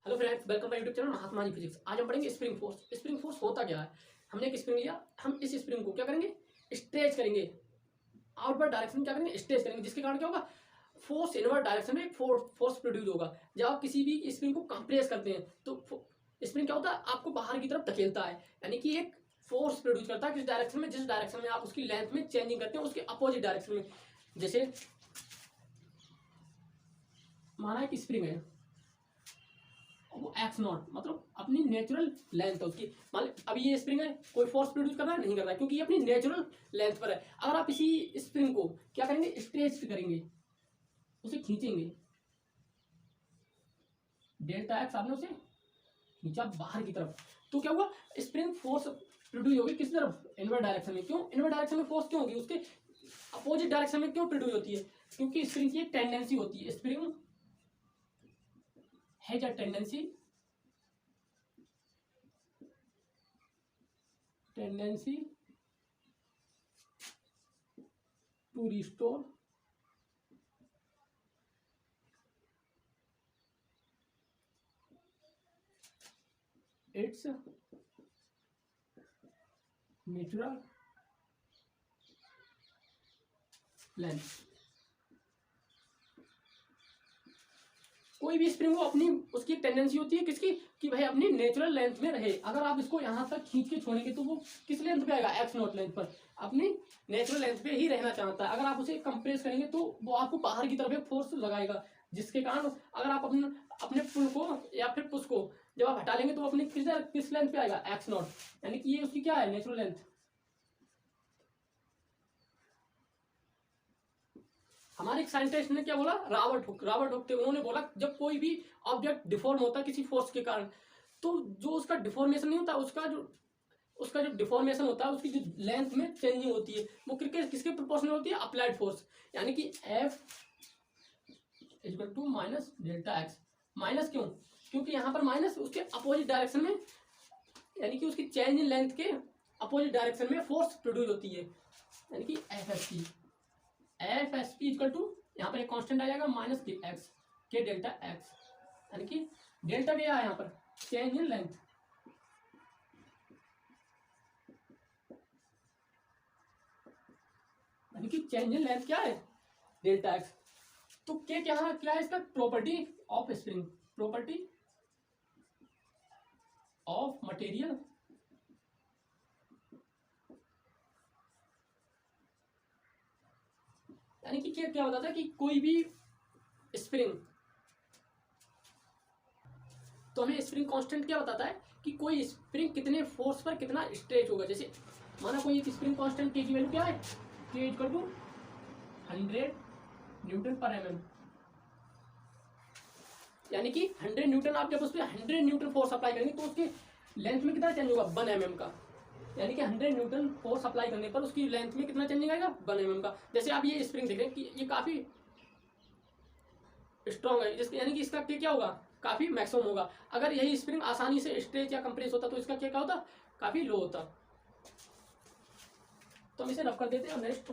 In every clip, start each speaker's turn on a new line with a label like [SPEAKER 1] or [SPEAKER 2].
[SPEAKER 1] Hello friends, welcome my YouTube channel Mahatma ji physics. आज हम पढ़ेंगे स्प्रिंग फोर्स। स्प्रिंग फोर्स होता क्या है। हमने एक स्प्रिंग लिया, हम इस स्प्रिंग को क्या करेंगे, स्ट्रेच करेंगे, आउटवर्ड डायरेक्शन में क्या करेंगे, स्ट्रेच करेंगे, जिसके कारण क्या होगा, फोर्स इनवर्ड डायरेक्शन में फोर्स प्रोड्यूस होगा। जब आप किसी भी स्प्रिंग को कंप्रेस करते हैं तो स्प्रिंग क्या होता है, आपको बाहर की तरफ धकेलता है, यानी कि एक फोर्स प्रोड्यूस करता है किस डायरेक्शन में, जिस डायरेक्शन में आप उसकी लेंथ में चेंजिंग करते हैं उसके अपोजिट डायरेक्शन में। जैसे माना एक स्प्रिंग है, वो एक्स नॉट मतलब अपनी नेचुरल लेंथ है उसकी। मान लो अभी ये स्प्रिंग है, कोई फोर्स प्रोड्यूस कर रहा है, नहीं कर रहा है, क्योंकि ये अपनी नेचुरल लेंथ पर है। अगर आप इसी स्प्रिंग को क्या करेंगे, स्ट्रेच करेंगे, उसे खींचेंगे, डेल्टा एक्स आपने उसे खींचा बाहर की तरफ, तो क्या हुआ, स्प्रिंग फोर्स प्रोड्यूस होगी किस तरफ, इनवर्ड डायरेक्शन में। क्यों इनवर्ड डायरेक्शन में फोर्स क्यों होगी, उसके अपोजिट डायरेक्शन में क्यों प्रोड्यूस होती है, क्योंकि स्प्रिंग की एक टेंडेंसी होती है, spring has a tendency to restore its natural length. कोई भी स्प्रिंग हो अपनी उसकी टेंडेंसी होती है किसकी, कि भाई अपनी नेचुरल लेंथ में रहे। अगर आप इसको यहां तक खींच के छोड़ेंगे तो वो किस लेंथ पे आएगा, एक्स नॉट लेंथ पर, अपनी नेचुरल लेंथ पे ही रहना चाहता है। अगर आप उसे कंप्रेस करेंगे तो वो आपको बाहर की तरफ एक फोर्स लगाएगा, जिसके कारण अगर आप अपने अपने पुल को या फिर पुश को जब आप हटा लेंगे तो अपने किस लेंथ पे आएगा, एक्स नॉट, यानी कि ये उसकी क्या है, नेचुरल लेंथ। हमारे एक साइंटिस्ट ने क्या बोला, रॉबर्ट हुक थे, उन्होंने बोला जब कोई भी ऑब्जेक्ट डिफॉर्म होता है किसी फोर्स के कारण, तो जो उसका डिफॉर्मेशन नहीं होता, उसका जो डिफॉर्मेशन होता है, उसकी जो लेंथ में चेंजिंग होती है, वो किसके प्रोपोर्शनल होती है, अप्लाइड फोर्स, यानी कि F equal to minus delta X. Minus क्यों, क्योंकि यहाँ पर माइनस उसके अपोजिट डायरेक्शन में, यानी कि उसकी चेंज इन लेंथ के अपोजिट डायरेक्शन में फोर्स प्रोड्यूस होती है, यानी कि F S P equal to, यहाँ पर एक कांस्टेंट आ जाएगा माइनस के एक्स के डेल्टा एक्स, यानी कि डेल्टा क्या है यहाँ पर, चेंज इन लेंथ, यानी कि चेंज इन लेंथ क्या है, डेल्टा एक्स। तो क्या है इसका property of spring, property of material यानी कि क्या बताता है कि कोई भी स्प्रिंग, तो हमें स्प्रिंग कांस्टेंट क्या बताता है कि कोई स्प्रिंग कितने फोर्स पर कितना स्ट्रेच होगा। जैसे माना कोई एक स्प्रिंग कांस्टेंट के की वैल्यू क्या है, के इक्वल टू 100 न्यूटन पर एमएम, यानी कि 100 न्यूटन आप जब उस पर 100 न्यूटन फोर्स अप्लाई करेंगे तो उसकी लेंथ में कितना चेंज होगा, 1 एमएम का, यानी कि 100 न्यूटन फोर्स अप्लाई करने पर उसकी लेंथ में कितना चेंजिंग आएगा, 1 एमएम का। जैसे आप ये स्प्रिंग देख रहे हैं कि ये काफी स्ट्रॉन्ग है, जिसके यानी कि इसका क्या होगा, काफी मैक्सिमम होगा। अगर यही स्प्रिंग आसानी से स्ट्रेच या कंप्रेस होता तो इसका क्या होता, काफी लो होता। तो हम इसे रफ कर देते हैं और नेक्स्ट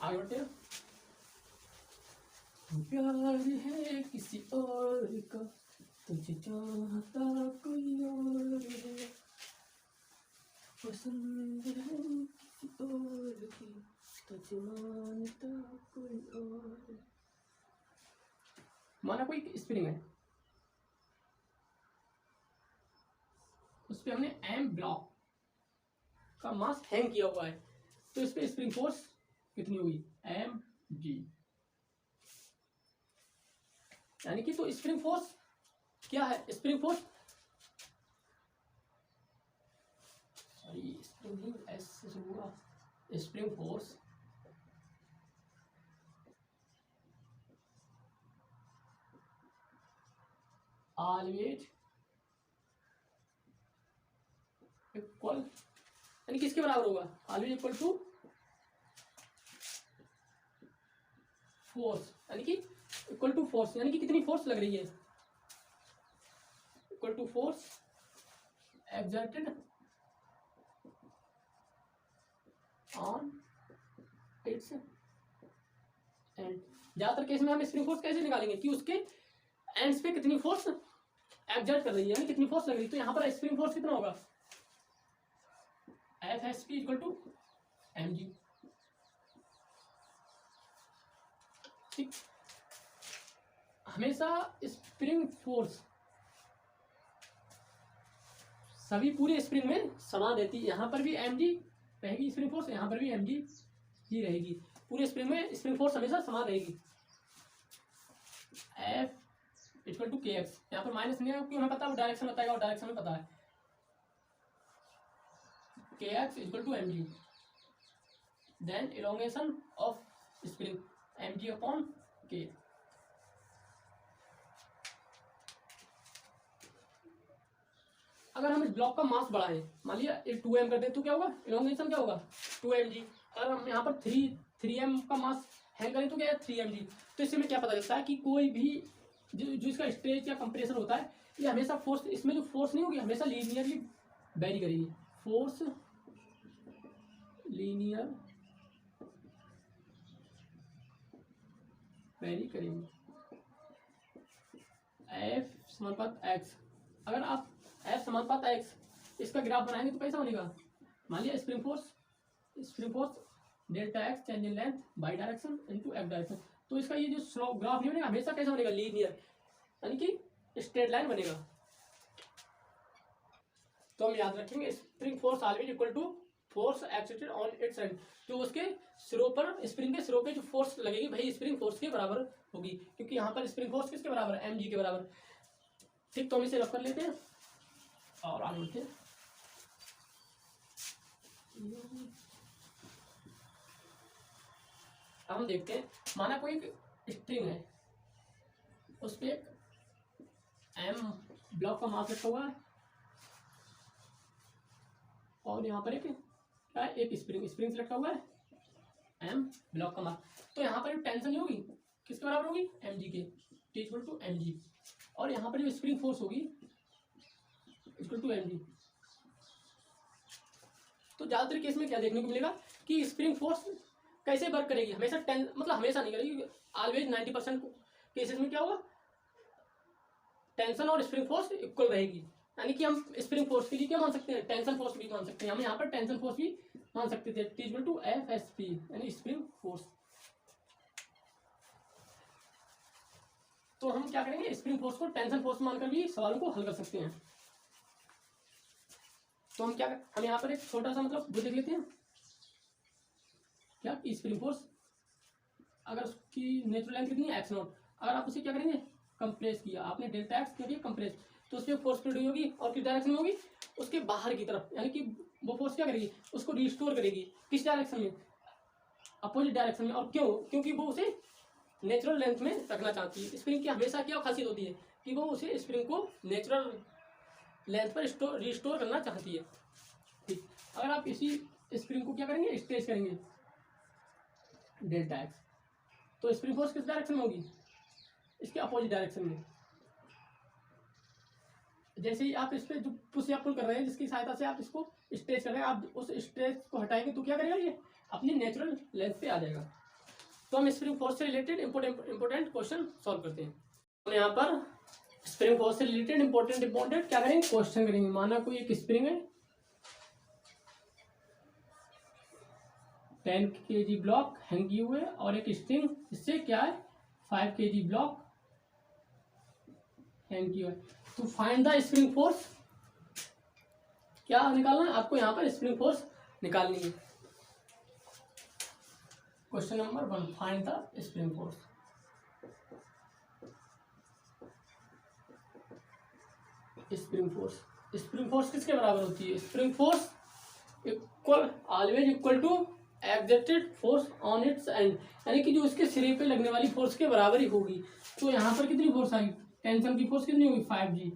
[SPEAKER 1] आगे बढ़ते हैं। प्यार है किसी और का, तुझे चाहता कोई और है, पसंद है किसी और की, तुझे मानता कोई और है। माना कोई स्प्रिंग है, उस पर हमने एम ब्लॉक का मास हैंग किया हुआ है, तो इस पे स्प्रिंग फोर्स कितनी होगी, एम जी, यानी कि तो स्प्रिंग फोर्स क्या है, spring force spring force always equal, यानी किसके बराबर होगा, ऑलवेज इक्वल टू फोर्स, यानी कि इक्वल टू फोर्स, यानी कि कितनी फोर्स लग रही है, equal to force exerted on its end. ज्यादातर केस में हम स्प्रिंग फोर्स कैसे निकालेंगे कि उसके एंड्स पे कितनी फोर्स एग्जर्ट कर रही है, यानी कितनी फोर्स लग रही है। तो यहाँ पर स्प्रिंग फोर्स कितना होगा, F S P equal to M G. ठीक, हमेशा स्प्रिंग फोर्स सभी पूरे स्प्रिंग में समान रहती है। यहाँ पर भी एम जी रहेगी स्प्रिंग फोर्स, यहाँ पर भी एम जी ही रहेगी। पूरे स्प्रिंग में स्प्रिंग फोर्स हमेशा समान रहेगी। एफ इक्वल टू के एक्स, यहाँ पर माइनस नहीं है क्योंकि हमें पता है वो डायरेक्शन बताएगा और डायरेक्शन में पता है। K X equal to M G, then elongation of spring M G upon K. अगर हम इस ब्लॉक का मास बढ़ाएं, मान लिया 2m कर दें तो क्या होगा, इलोंगेशन क्या होगा 2mg। अगर हम यहाँ पर 3m का मास हैंग करें तो क्या है 3mg। तो इससे हमें क्या पता चलता है कि कोई भी जो इसका स्ट्रेच या कंप्रेशन होता है, ये हमेशा फोर्स, इसमें जो फोर्स नहीं होगी हमेशा लीनियरली वेरी करेगी। फोर्स लीनियर वेरी करेगी। एफ समानुपात एक्स, अगर आप एफ समानुपात एक्स इसका ग्राफ बनाएंगे तो कैसा बनेगा, मान लिया spring force delta x change in length by direction into x direction. तो इसका ये जो ग्राफ नहीं बनेगा हमेशा कैसा बनेगा, लीनियर, यानी कि स्ट्रेट लाइन बनेगा। तो हम याद रखेंगे spring force always equal to force exerted on its end. जो उसके सिरों पर, स्प्रिंग के सिरों पे जो फोर्स लगेगी भाई स्प्रिंग फोर्स के बराबर होगी, क्योंकि यहाँ पर स्प्रिंग फोर्स किसके बराबर है, एम जी के बराबर। ठीक, तो हम इसे रख कर लेते हैं और आगे बढ़ते हैं। अब हम देखते हैं, माना कोई एक स्ट्रिंग है, उस पर एक एम ब्लॉक का मास रखा हुआ है और यहाँ पर एक स्प्रिंग से लटका हुआ है एम ब्लॉक का मास। तो यहाँ पर टेंशन नहीं होगी किसके बराबर होगी, एम जी के, T equal to M G. और यहाँ पर जो स्प्रिंग फोर्स होगी इक्वल टू एम जी। तो ज्यादातर केस में क्या देखने को मिलेगा कि स्प्रिंग फोर्स कैसे वर्क करेगी, हमेशा मतलब हमेशा नहीं करेगी, ऑलवेज 90% केसेस में क्या होगा, टेंशन और स्प्रिंग फोर्स इक्वल रहेगी। यानी कि हम स्प्रिंग फोर्स के लिए क्या मान सकते हैं, टेंशन फोर्स भी मान सकते हैं। हम यहाँ पर टेंशन फोर्स भी मान सकते थे, T equal to F S P यानी स्प्रिंग फोर्स। तो हम क्या करेंगे, स्प्रिंग फोर्स को टेंशन फोर्स मानकर भी सवालों को हल कर सकते हैं। तो हम यहाँ पर एक छोटा सा मतलब वो देख लेते हैं क्या, स्प्रिंग फोर्स अगर उसकी नेचुरल लेंथ कितनी है एक्स नॉट, अगर आप उसे क्या करेंगे कंप्रेस किया आपने, डेल्टा एक्स क्या किया कंप्रेस, तो उस पर फोर्स प्रोड्यूस होगी और किस डायरेक्शन में होगी, उसके बाहर की तरफ। यानी कि वो फोर्स क्या करेगी, उसको रिस्टोर करेगी किस डायरेक्शन में, अपोजिट डायरेक्शन में। और क्यों, क्योंकि वो उसे नेचुरल लेंथ में रखना चाहती है। स्प्रिंग की हमेशा क्या खासियत होती है कि वो उसे स्प्रिंग को नेचुरल लेंथ पर रिस्टोर करना चाहती है। ठीक, अगर आप इसी स्प्रिंग को क्या करेंगे स्ट्रेच करेंगे डेल्टा एक्स, तो स्प्रिंग फोर्स किस डायरेक्शन में होगी, इसके अपोजिट डायरेक्शन में। जैसे ही आप इस पे जो पुश या पुल कर रहे हैं, जिसकी सहायता से आप इसको स्ट्रेच कर रहे हैं, आप उस स्ट्रेच को हटाएंगे तो क्या करेगा, ये अपनी नेचुरल लेंथ पे आ जाएगा। तो हम स्प्रिंग फोर्स से रिलेटेड इंपॉर्टेंट क्वेश्चन सॉल्व करते हैं। हम यहाँ पर स्प्रिंग फोर्स से रिलेटेड इंपॉर्टेंट क्या करेंगे, क्वेश्चन करेंगे। माना कोई एक स्प्रिंग है, 10 kg ब्लॉक हैंगी हुए और एक स्ट्रिंग इससे क्या है 5 kg ब्लॉक हैंगी हुए। तो फाइंड द स्प्रिंग फोर्स, क्या निकालना है आपको, यहाँ पर स्प्रिंग फोर्स निकालनी है। Question number 1, find the spring force. Spring force किसके बराबर होती है, spring force always equal to exerted force on its end, यानी कि जो इसके सिरे पे लगने वाली फोर्स के बराबर ही होगी। तो यहाँ पर कितनी फोर्स आई, टेंशन की फोर्स कितनी होगी 5G,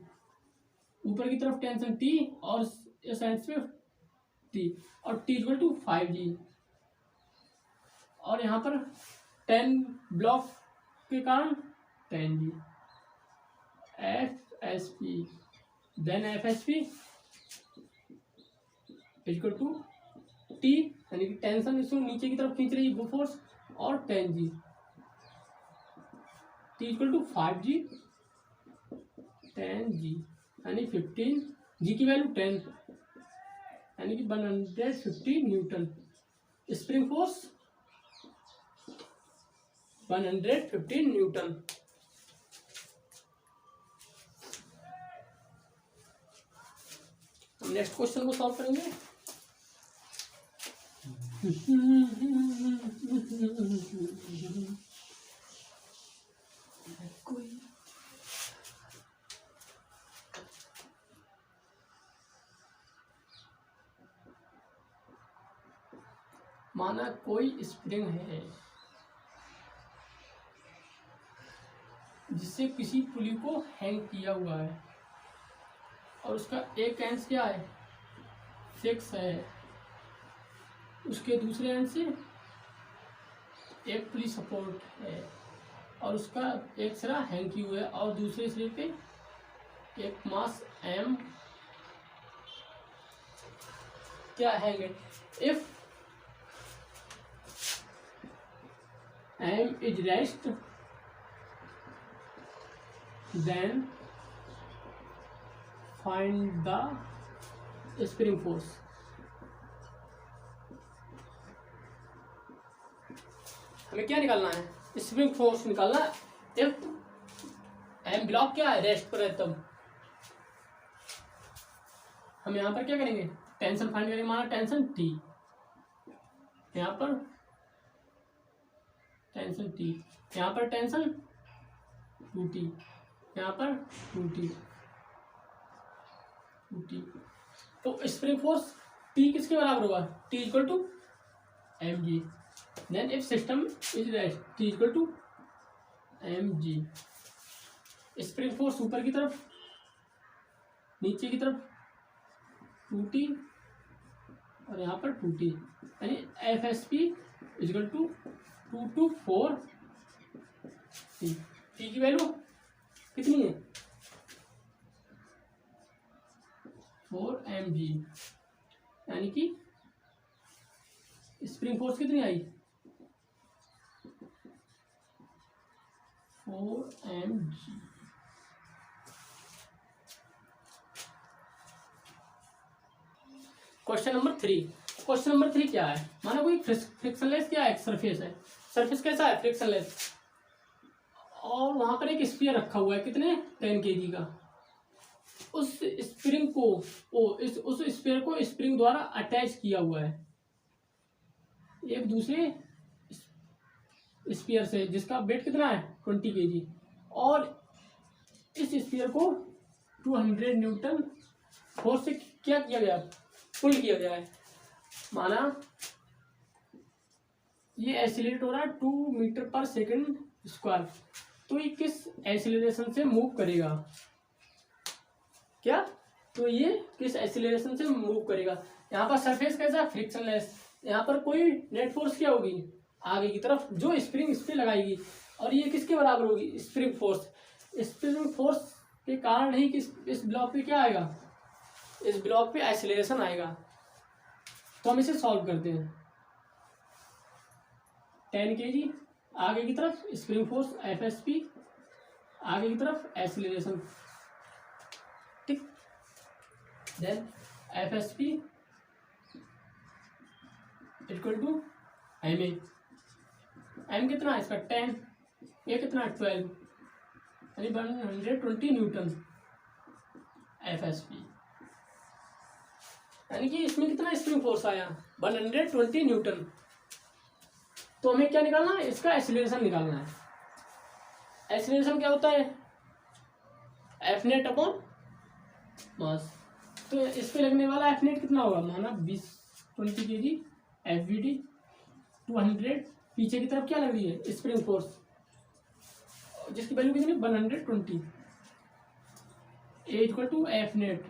[SPEAKER 1] ऊपर की तरफ टेंशन T और इस एंड पे T, और T इक्वल टू 5G। और यहाँ पर 10 ब्लॉक के कारण 10G FSP, then FSP equal to T, यानी कि टेंशन इसको नीचे की तरफ खींच रही है वो फोर्स, और 10G, T equal to 5G, 10 g यानी 15 जी की वैल्यू 10 यानी कि 150 न्यूटन। Spring force 150 Newton. हम नेक्स्ट क्वेश्चन को सॉल्व करेंगे। माना कोई स्प्रिंग है जिससे किसी पुली को हैंग किया हुआ है और उसका एक एंड क्या है, फिक्स है, उसके दूसरे एंड से एक पुली सपोर्ट है और उसका एक सिरा हैंग किया हुआ है और दूसरे सिरे पे एक मास m क्या हैंग है। If m is rest then find the spring force। हमें क्या निकालना है, स्प्रिंग फोर्स निकालना है। इफ m ब्लॉक क्या है, रेस्ट पर है, तब हम यहाँ पर क्या करेंगे, टेंशन फाइंड करेंगे। माना टेंशन T, यहाँ पर टेंशन T, यहाँ पर टेंशन 2T, यहाँ पर 2T। तो स्प्रिंग फोर्स T किसके बराबर होगा, T equal to mg। Then if system is rest T equal to mg। Spring force ऊपर की तरफ, नीचे की तरफ 2T और यहाँ पर 2T, यानी FSP equal to 2 to 4 T। T की वैल्यू कितनी है, 4 mg, यानी कि स्प्रिंग फोर्स कितनी आई, 4 mg। Question number 3। Question number 3 क्या है, माना कोई फ्रिक्शनलेस क्या है, सरफेस है। सरफेस कैसा है, फ्रिक्शनलेस, और वहां पर एक स्फीयर रखा हुआ है, कितने 10 kg का। उस स्प्रिंग को उस स्फीयर को स्प्रिंग द्वारा अटैच किया हुआ है एक दूसरे स्फीयर से, जिसका वेट कितना है 20 kg, और इस स्फीयर को 200 न्यूटन फोर्स से क्या किया गया, पुल किया गया है। माना ये एक्सीलरेट हो रहा है 2 मीटर पर सेकंड स्क्वायर, तो ये किस एक्सीलरेशन से मूव करेगा, क्या, तो ये किस एक्सीलरेशन से मूव करेगा। यहाँ पर सरफेस कैसा, फ्रिक्शनलेस, यहाँ पर कोई नेट फोर्स क्या होगी आगे की तरफ, जो स्प्रिंग इस पे लगाएगी, और ये किसके बराबर होगी, स्प्रिंग फोर्स। स्प्रिंग फोर्स के कारण ही इस ब्लॉक पे क्या आएगा, इस ब्लॉक पे एक्सीलरेशन आएगा। तो हम इसे सॉल्व करते हैं। 10 kg आगे की तरफ स्प्रिंग फोर्स FSP, आगे की तरफ एक्सीलरेशन, ठीक। Then FSP equal to MA। M कितना है इसका 10, ये कितना 12, यानी 120 न्यूटन FSP, यानी कि इसमें कितना स्प्रिंग फोर्स आया 120 न्यूटन। तो हमें क्या निकालना है, इसका एक्सीलरेशन निकालना है। एक्सीलरेशन क्या होता है, F नेट अपॉन मास। तो इस पे लगने वाला F नेट कितना होगा, माना 20 kg FBD 200, पीछे की तरफ क्या लग रही है स्प्रिंग फोर्स, जिसकी वैल्यू कितनी 120। A equal to F net,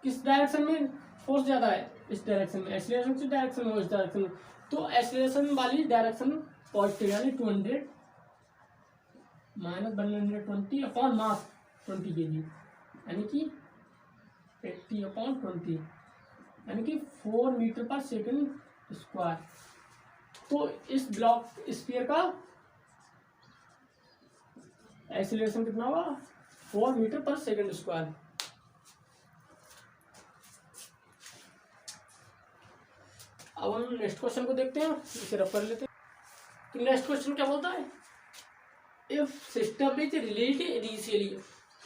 [SPEAKER 1] किस डायरेक्शन में फोर्स ज्यादा है, इस डायरेक्शन में, एक्सीलरेशन किस डायरेक्शन में, इस डायरेक्शन में। तो एक्सीलरेशन वाली डायरेक्शन पॉजिटिव, यानी 200 माइनस 120 अपॉन मास 20 kg, यानी कि 80 अपॉन 20, यानी कि 4 मीटर पर सेकंड स्क्वायर। तो इस ब्लॉक स्फीयर का एक्सीलरेशन कितना होगा 4 मीटर पर सेकंड स्क्वायर। अब हम नेक्स्ट क्वेश्चन को देखते हैं, इसे रफ कर लेते हैं। तो नेक्स्ट क्वेश्चन क्या बोलता है, if system is released initially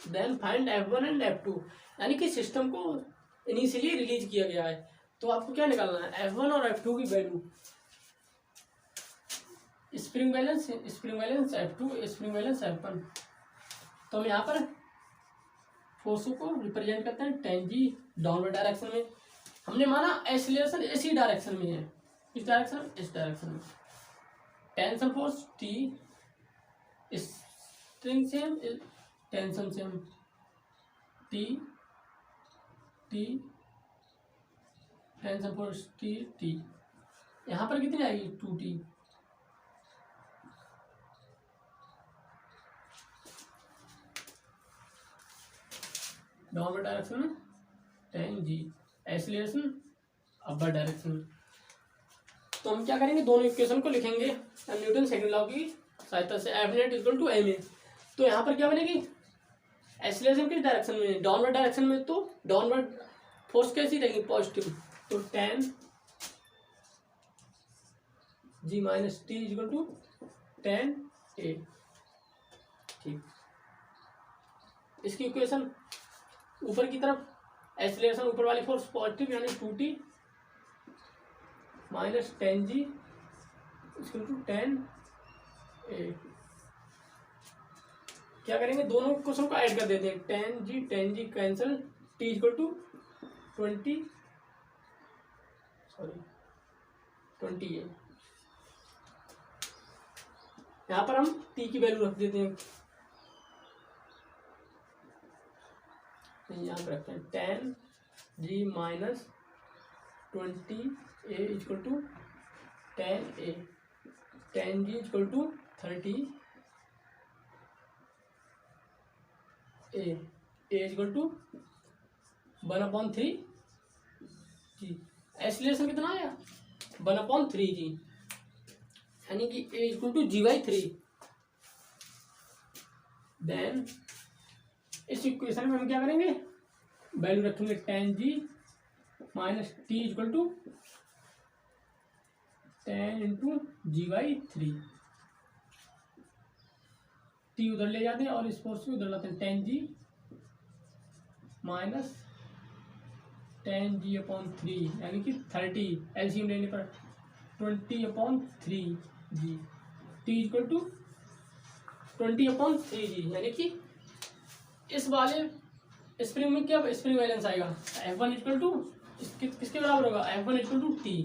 [SPEAKER 1] then find F1 and F2। यानी कि सिस्टम को इनिशियली रिलीज किया गया है, तो आपको क्या निकालना है, F1 और F2 की value. Spring balance F2, spring balance F1। तो हम यहाँ पर फोर्सों को रिप्रेजेंट करते हैं 10G डाउनवर्ड डायरेक्शन में। हमने माना एक्सीलरेशन इसी डायरेक्शन में है, इस डायरेक्शन में। Tension force T, string same, tension same T, tension force T। यहाँ पर कितनी आएगी, 2T। डाउनवर्ड डायरेक्शन में 10G, एक्सीलरेशन अपर डायरेक्शन में। तो हम क्या करेंगे, दोनों इक्वेशन को लिखेंगे न्यूटन सेकंड लॉ की सहायता से। F net equal to ma। तो यहाँ पर क्या बनेगी, एक्सीलरेशन किस डायरेक्शन में, डाउनवर्ड डायरेक्शन में, तो डाउनवर्ड फोर्स कैसी रहेगी, पॉजिटिव। तो 10G minus T equal to 10A। ठीक, इसकी इक्वेशन ऊपर की तरफ एक्सीलरेशन ऊपर वाली फोर्स पॉजिटिव यानी 2T minus 10G equal to 10A। क्या करेंगे, दोनों क्वेश्चन को ऐड कर देते हैं। 10G cancel, T equal to 20A। यहाँ पर हम T की वैल्यू रख देते हैं, यहाँ पर रखते हैं 10G minus 20A equal to 10A। 10G equal to 30A, A equal to 1/3G। Acceleration कितना आया, 1/3G, यानी कि A equal to G/3। Then इस इक्वेशन में हम क्या करेंगे, वैल्यू रखेंगे 10G minus T equal to 10 into G/3। T उधर ले जाते हैं और इस फोर्स को उधर लाते हैं। 10G माइनस 10G/3 यानी कि 30, एलसीएम लेने पर 20/3G। T equal to 20/3G, यानी कि इस वाले स्प्रिंग में क्या स्प्रिंग बैलेंस आएगा, F1 इक्वल टू किसके बराबर होगा, F1 equal to T।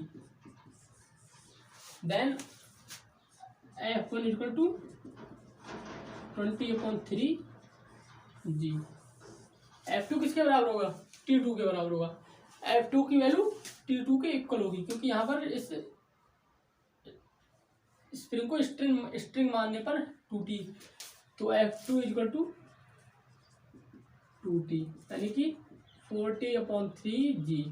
[SPEAKER 1] Then F1 equal to 20/3G। F2 किसके बराबर होगा, T2 के बराबर होगा। F2 की वैल्यू T2 के इक्वल होगी, क्योंकि यहाँ पर इस स्प्रिंग को स्ट्रिंग मानने पर 2T। तो F2 इक्वल टू 2T, यानी कि 40/3G।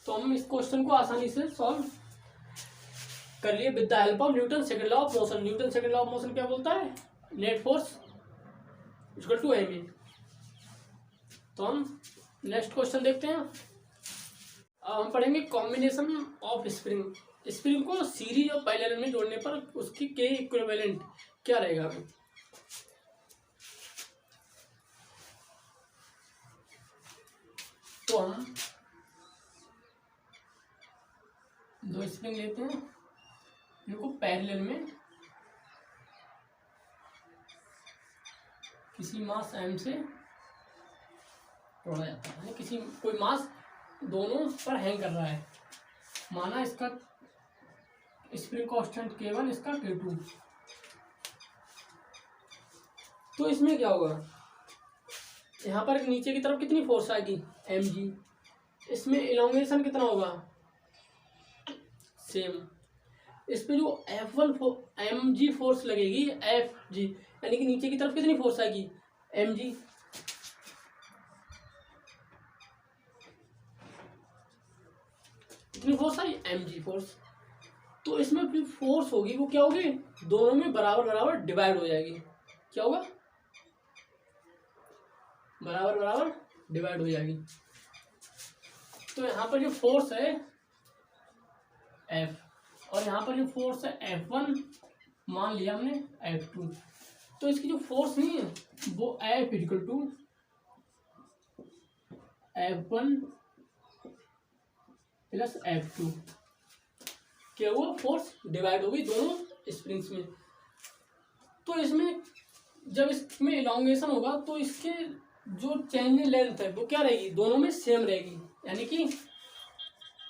[SPEAKER 1] तो हम इस क्वेश्चन को आसानी से सॉल्व कर लिए with the help of Newton second law of motion. Newton second law of motion क्या बोलता है, net force equal to ma। तो हम नेक्स्ट क्वेश्चन देखते हैं। अब हम पढ़ेंगे कॉम्बिनेशन ऑफ स्प्रिंग। स्प्रिंग को सीरीज और पैरेलल में जोड़ने पर उसकी के इक्विवेलेंट क्या रहेगा। तो हम दो स्प्रिंग लेते हैं, इनको पैरेलल में किसी मास m से तोड़ा जाता है, कोई मास दोनों पर हैंग कर रहा है। माना इसका स्प्रिंग कांस्टेंट K1, इसका K2। तो इसमें क्या होगा, यहाँ पर नीचे की तरफ कितनी फोर्स आएगी, mg। इसमें इलोंगेशन कितना होगा, सेम। इस पे जो F1 mg फोर्स लगेगी, fg, यानी कि नीचे की तरफ कितनी फोर्स आएगी, mg। कितनी फोर्स आई, mg फोर्स। तो इसमें फिर फोर्स होगी वो क्या होगी, दोनों में बराबर बराबर डिवाइड हो जाएगी। क्या होगा, बराबर बराबर डिवाइड हो जाएगी। तो यहाँ पर जो फोर्स है F और यहाँ पर जो फोर्स है F1 मान लिया हमने F2, तो इसकी जो फोर्स नहीं है वो F equal to F1 plus F2 क्या हुआ, फोर्स डिवाइड होगी दोनों स्प्रिंग्स में। तो इसमें जब इसमें इलॉन्गेशन होगा तो इसके जो चेंज इन लेंथ है वो क्या रहेगी, दोनों में सेम रहेगी, यानी कि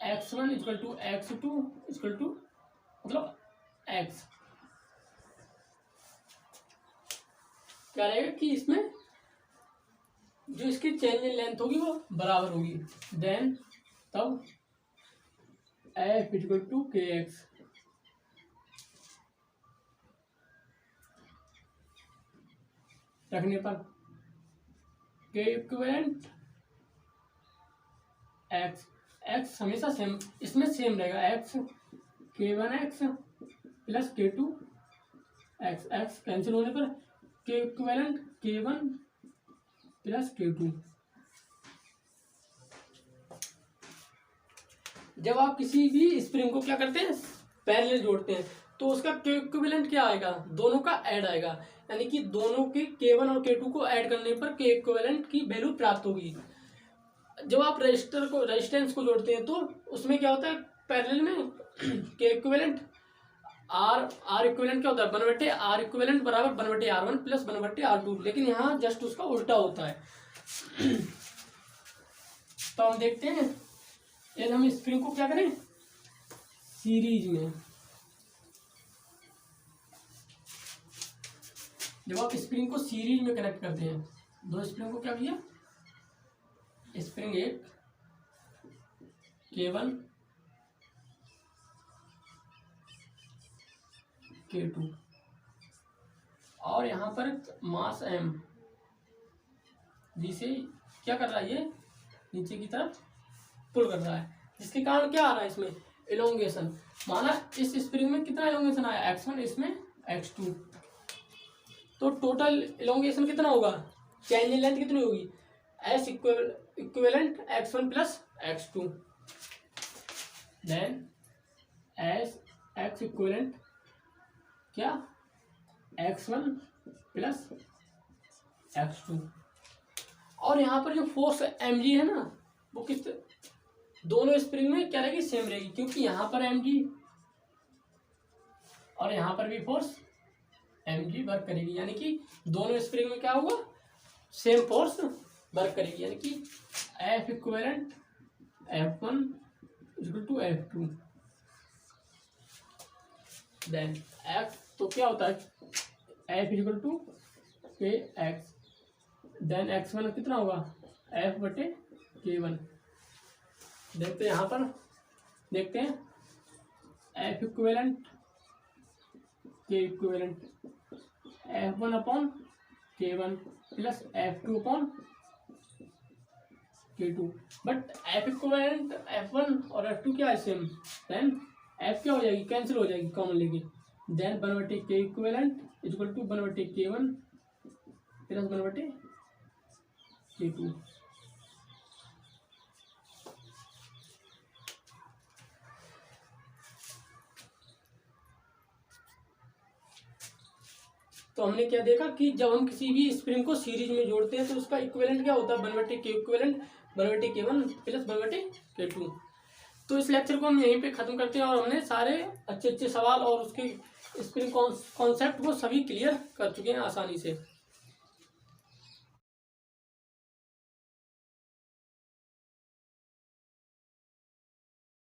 [SPEAKER 1] x1 equal to x2 equal to मतलब x क्या रहेगा कि इसमें जो इसकी चेंज इन लेंथ होगी वो बराबर होगी। देन तब f इक्वल टू kx रखने पर k इक्विवेलेंट x x हमेशा सेम इसमें सेम रहेगा, x k1x plus k2 x x cancel होने पर k equivalent k1 plus k2। जब आप किसी भी स्प्रिंग को क्या करते हैं, पैरेलल जोड़ते हैं, तो उसका k इक्विवेलेंट क्या आएगा, दोनों का ऐड आएगा, यानी कि दोनों के k1 और k2 को ऐड करने पर k इक्विवेलेंट की वैल्यू प्राप्त होगी। जब आप रेजिस्टेंस को जोड़ते हैं तो उसमें क्या होता है, पैरेलल में k इक्विवेलेंट r इक्विवेलेंट क्या होता है, 1/r r इक्विवेलेंट बराबर 1/r1 प्लस 1/r2, लेकिन यहाँ जस्ट उसका उल्टा होता है। तो हम देखते हैं यदि हम स्प्रिंग को क्या करें सीरीज में, जब आप स्प्रिंग को सीरीज में कनेक्ट करते हैं, दो स्प्रिंग को क्या किया, स्प्रिंग एक K1 K2 और यहाँ पर मास M, जिसे क्या कर रहा है, ये नीचे की तरफ पुल कर रहा है, जिसके कारण क्या आ रहा है इसमें इलोंगेशन। माना इस स्प्रिंग में कितना इलोंगेशन आया x1, इसमें x2, तो टोटल इलोंगेशन कितना होगा, चेंज इन लेंथ कितनी होगी, s equivalent x1 plus x2, then s x equivalent क्या x1 प्लस x2। और यहाँ पर जो फोर्स mg है ना वो किस दोनों स्प्रिंग में क्या रहेगी, सेम रहेगी, क्योंकि यहाँ पर mg और यहाँ पर भी फोर्स mg वर्क करेगी, यानी कि दोनों स्प्रिंग में क्या होगा, सेम फोर्स वर्क करेगी, यानी कि F equivalent F1 equal to F2। Then F तो क्या होता है, F equal to kx, then x1 कितना होगा F/k1। देखते हैं यहाँ पर, देखते हैं F equivalent k equivalent F1/k1 plus F2/k2, but F equivalent F1 और F2 क्या है सेम, देन F क्या हो जाएगी, कैंसिल हो जाएगी कॉमन लेके, then 1/k equivalent equal to 1/k1 plus 1/k2। तो हमने क्या देखा कि जब हम किसी भी स्प्रिंग को सीरीज में जोड़ते हैं तो उसका इक्विवेलेंट क्या होता है, 1/k equivalent 1/k1 plus 1/k2। तो इस लेक्चर को हम यहीं पे ख़त्म करते हैं और हमने सारे अच्छे अच्छे सवाल और उसके स्प्रिंग कॉन्सेप्ट को सभी क्लियर कर चुके हैं आसानी से।